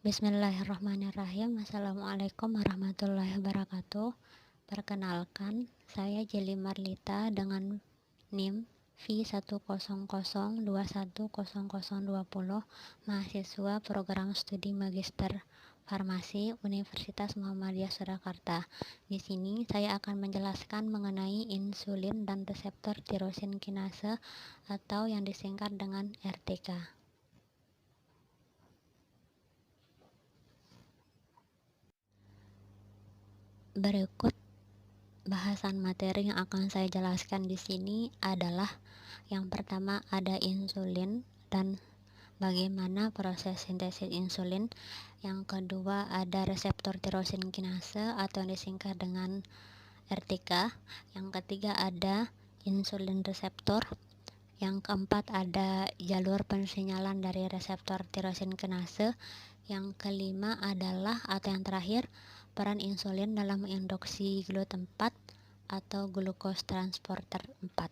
Bismillahirrahmanirrahim. Assalamualaikum warahmatullahi wabarakatuh. Perkenalkan, saya Jeli Marlita dengan NIM V100210020, mahasiswa program studi Magister Farmasi Universitas Muhammadiyah Surakarta. Di sini saya akan menjelaskan mengenai insulin dan reseptor tirosin kinase atau yang disingkat dengan RTK. Berikut bahasan materi yang akan saya jelaskan di sini adalah yang pertama ada insulin dan bagaimana proses sintesis insulin. Yang kedua ada reseptor tirosin kinase atau yang disingkat dengan RTK. Yang ketiga ada insulin reseptor. Yang keempat ada jalur pensinyalan dari reseptor tirosin kinase. Yang kelima adalah atau yang terakhir peran insulin dalam menginduksi gluten 4 atau glukos transporter 4.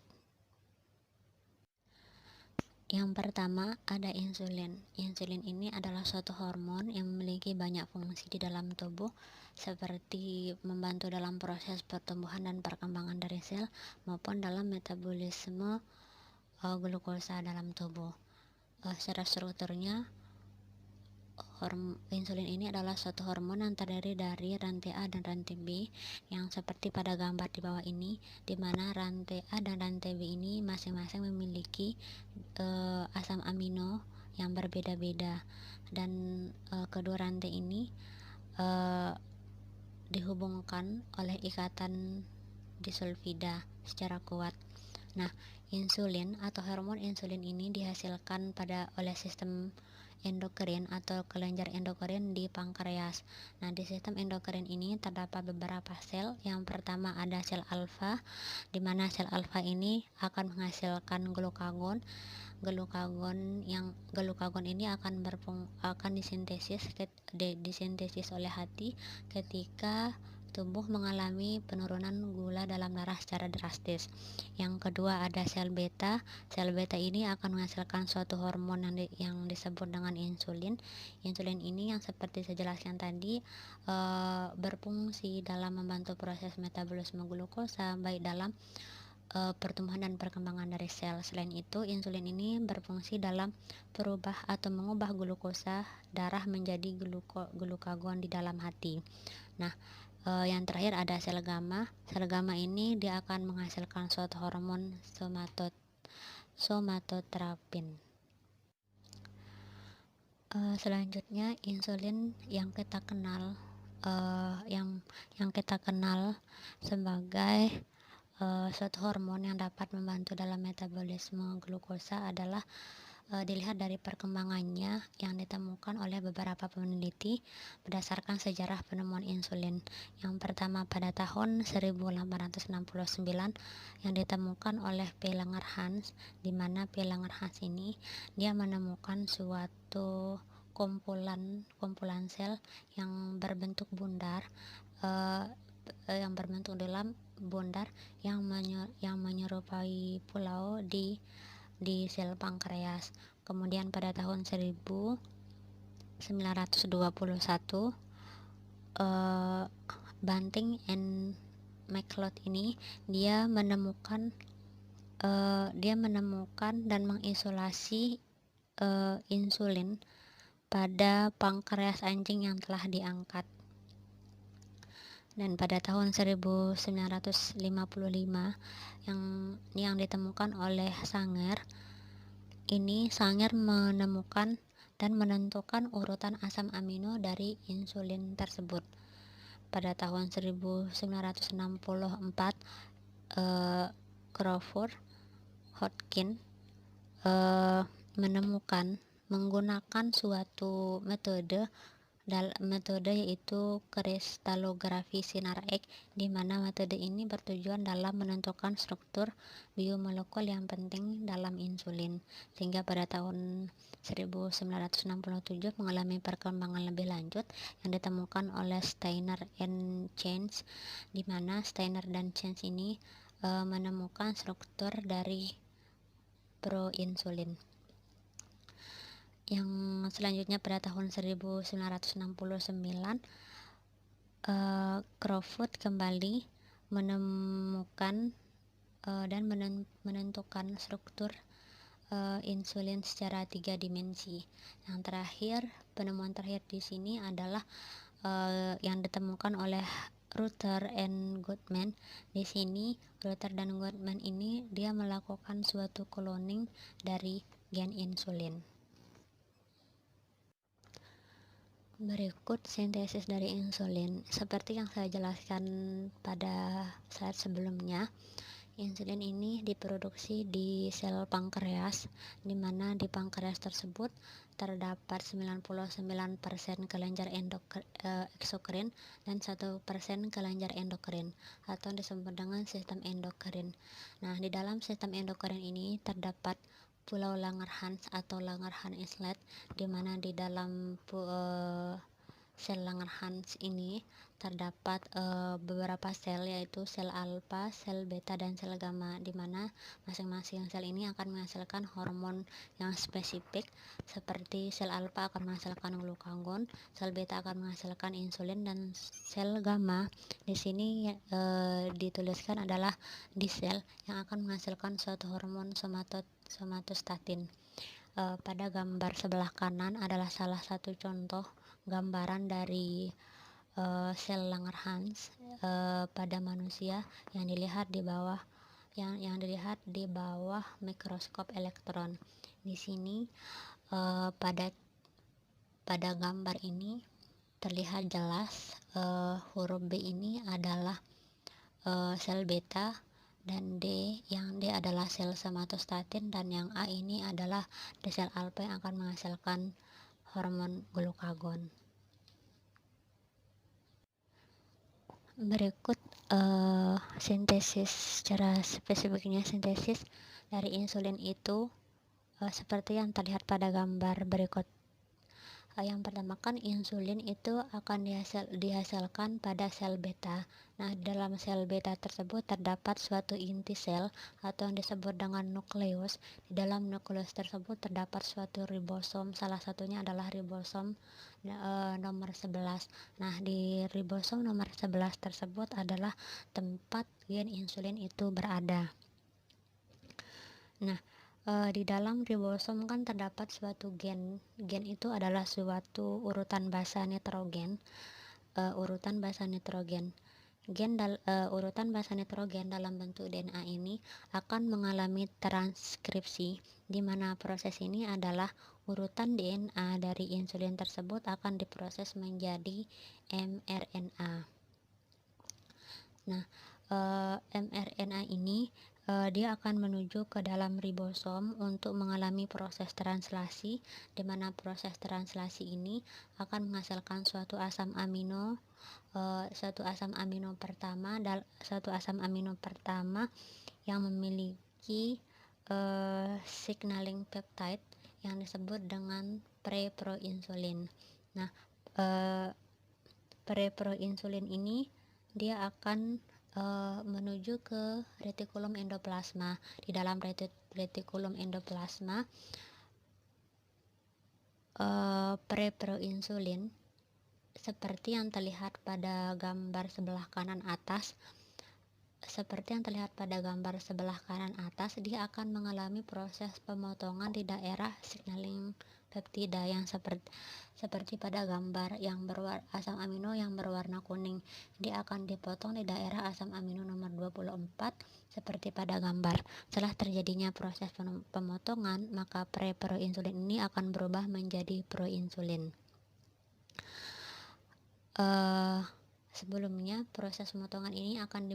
Yang pertama ada insulin. Insulin ini adalah suatu hormon yang memiliki banyak fungsi di dalam tubuh, seperti membantu dalam proses pertumbuhan dan perkembangan dari sel maupun dalam metabolisme glukosa dalam tubuh. Secara strukturnya, insulin ini adalah suatu hormon yang terdiri dari rantai A dan rantai B, yang seperti pada gambar di bawah ini, di mana rantai A dan rantai B ini masing-masing memiliki asam amino yang berbeda-beda, dan kedua rantai ini dihubungkan oleh ikatan disulfida secara kuat. Nah, insulin atau hormon insulin ini dihasilkan oleh sistem endokrin atau kelenjar endokrin di pankreas. Nah, di sistem endokrin ini terdapat beberapa sel. Yang pertama ada sel alfa, di mana sel alfa ini akan menghasilkan glukagon. Glukagon ini akan disintesis oleh hati ketika tubuh mengalami penurunan gula dalam darah secara drastis. Yang kedua ada sel beta. Sel beta ini akan menghasilkan suatu hormon yang disebut dengan insulin. Insulin ini yang seperti saya jelaskan tadi berfungsi dalam membantu proses metabolisme glukosa baik dalam pertumbuhan dan perkembangan dari sel. Selain itu, insulin ini berfungsi dalam mengubah glukosa darah menjadi glukagon di dalam hati. Nah, yang terakhir ada sel gamma. Sel gamma ini dia akan menghasilkan suatu hormon somatotrapin. Selanjutnya insulin yang kita kenal sebagai suatu hormon yang dapat membantu dalam metabolisme glukosa adalah dilihat dari perkembangannya yang ditemukan oleh beberapa peneliti berdasarkan sejarah penemuan insulin. Yang pertama pada tahun 1869 yang ditemukan oleh P. Langerhans, di mana P. Langerhans ini dia menemukan suatu kumpulan sel yang berbentuk bundar dalam bundar yang menyerupai pulau di sel pankreas. Kemudian pada tahun 1921 Banting and McLeod ini dia menemukan dan mengisolasi insulin pada pankreas anjing yang telah diangkat. Dan pada tahun 1955 yang ditemukan oleh Sanger menemukan dan menentukan urutan asam amino dari insulin tersebut. Pada tahun 1964 Crawford Hodgkin menemukan menggunakan suatu metode yaitu kristalografi sinar X, di mana metode ini bertujuan dalam menentukan struktur biomolekul yang penting dalam insulin, sehingga pada tahun 1967 mengalami perkembangan lebih lanjut yang ditemukan oleh Steiner and Chance, di mana Steiner dan Chance ini menemukan struktur dari proinsulin. yang selanjutnya pada tahun 1969, Crawford kembali menemukan dan menentukan struktur insulin secara 3 dimensi. Yang terakhir, penemuan terakhir di sini adalah yang ditemukan oleh Ruther and Goodman. Di sini Ruther dan Goodman ini dia melakukan suatu cloning dari gen insulin. Berikut sintesis dari insulin. Seperti yang saya jelaskan pada saat sebelumnya, insulin ini diproduksi di sel pankreas, di mana di pankreas tersebut terdapat 99% kelenjar eksokrin dan 1% kelenjar endokrin atau disebut dengan sistem endokrin. Nah, di dalam sistem endokrin ini terdapat pulau Langerhans atau Langerhans Islet, di mana di dalam sel Langerhans ini terdapat beberapa sel, yaitu sel alfa, sel beta, dan sel gamma, di mana masing-masing sel ini akan menghasilkan hormon yang spesifik. Seperti sel alfa akan menghasilkan glukagon, sel beta akan menghasilkan insulin, dan sel gamma di sini dituliskan adalah di sel yang akan menghasilkan suatu hormon somatostatin. Pada gambar sebelah kanan adalah salah satu contoh gambaran dari sel Langerhans pada manusia yang dilihat di bawah mikroskop elektron. Di sini pada gambar ini terlihat jelas huruf B ini adalah sel beta, dan D adalah sel somatostatin, dan yang A ini adalah sel alfa yang akan menghasilkan hormon glukagon. Berikut sintesis, secara spesifiknya sintesis dari insulin itu seperti yang terlihat pada gambar berikut. Yang pertama kan insulin itu akan dihasilkan pada sel beta. Nah, dalam sel beta tersebut terdapat suatu inti sel atau yang disebut dengan nukleus. Di dalam nukleus tersebut terdapat suatu ribosom, salah satunya adalah ribosom nomor 11. Nah, di ribosom nomor 11 tersebut adalah tempat gen insulin itu berada. Nah, di dalam ribosom kan terdapat suatu gen itu adalah suatu urutan basa nitrogen. Urutan basa nitrogen dalam bentuk DNA ini akan mengalami transkripsi, di mana proses ini adalah urutan DNA dari insulin tersebut akan diproses menjadi mRNA. Nah, mRNA ini dia akan menuju ke dalam ribosom untuk mengalami proses translasi, di mana proses translasi ini akan menghasilkan suatu asam amino pertama yang memiliki signaling peptide yang disebut dengan preproinsulin. Nah, preproinsulin ini dia akan menuju ke retikulum endoplasma. Di dalam retikulum endoplasma, preproinsulin seperti yang terlihat pada gambar sebelah kanan atas, dia akan mengalami proses pemotongan di daerah signaling peptida yang seperti pada gambar yang asam amino yang berwarna kuning. Dia akan dipotong di daerah asam amino nomor 24 seperti pada gambar. Setelah terjadinya proses pemotongan, maka preproinsulin ini akan berubah menjadi proinsulin. Sebelumnya, proses pemotongan ini akan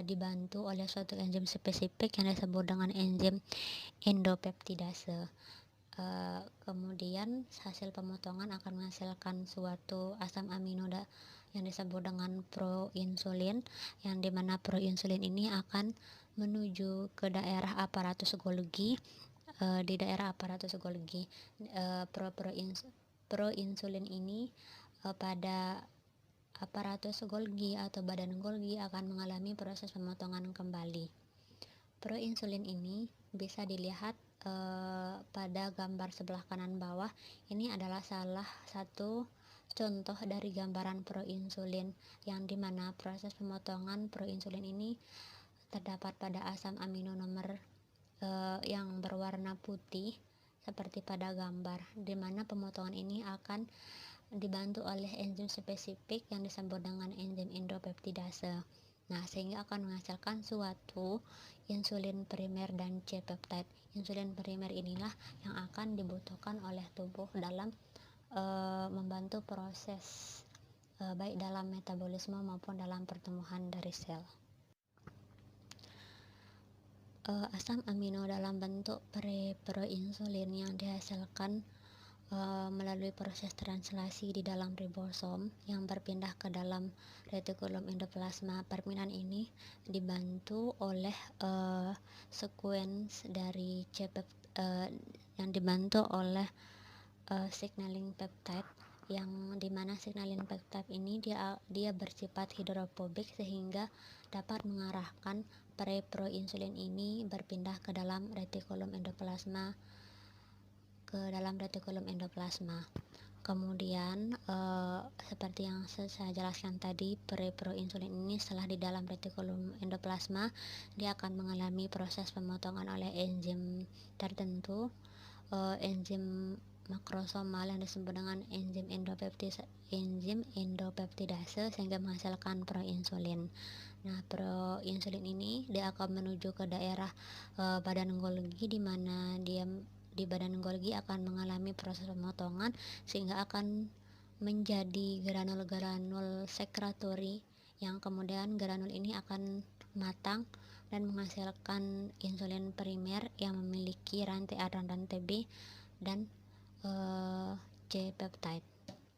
dibantu oleh suatu enzim spesifik yang disebut dengan enzim endopeptidase. Kemudian hasil pemotongan akan menghasilkan suatu asam amino yang disebut dengan proinsulin, yang dimana proinsulin ini akan menuju ke daerah aparatus Golgi. Di daerah aparatus Golgi, proinsulin ini pada aparatus Golgi atau badan Golgi akan mengalami proses pemotongan kembali. Proinsulin ini bisa dilihat pada gambar sebelah kanan bawah, ini adalah salah satu contoh dari gambaran proinsulin, yang dimana proses pemotongan proinsulin ini terdapat pada asam amino nomor yang berwarna putih seperti pada gambar, dimana pemotongan ini akan dibantu oleh enzim spesifik yang disebut dengan enzim endopeptidase. Nah, sehingga akan menghasilkan suatu insulin primer dan C-peptide. Insulin primer inilah yang akan dibutuhkan oleh tubuh dalam membantu proses baik dalam metabolisme maupun dalam pertumbuhan dari sel. Asam amino dalam bentuk preproinsulin yang dihasilkan melalui proses translasi di dalam ribosom yang berpindah ke dalam retikulum endoplasma. Perpindahan ini dibantu oleh sekuens dari yang dibantu oleh signaling peptide, yang dimana signaling peptide ini dia bersifat hidrofobik sehingga dapat mengarahkan preproinsulin ini berpindah ke dalam retikulum endoplasma Kemudian seperti yang saya jelaskan tadi, preproinsulin ini setelah di dalam retikulum endoplasma, dia akan mengalami proses pemotongan oleh enzim tertentu, enzim makrosomal yang disebut dengan enzim endopeptidase, sehingga menghasilkan proinsulin. Nah, proinsulin ini dia akan menuju ke daerah badan Golgi, di mana dia di badan Golgi akan mengalami proses pemotongan sehingga akan menjadi granul-granul sekretory, yang kemudian granul ini akan matang dan menghasilkan insulin primer yang memiliki rantai A dan rantai B dan C-peptide.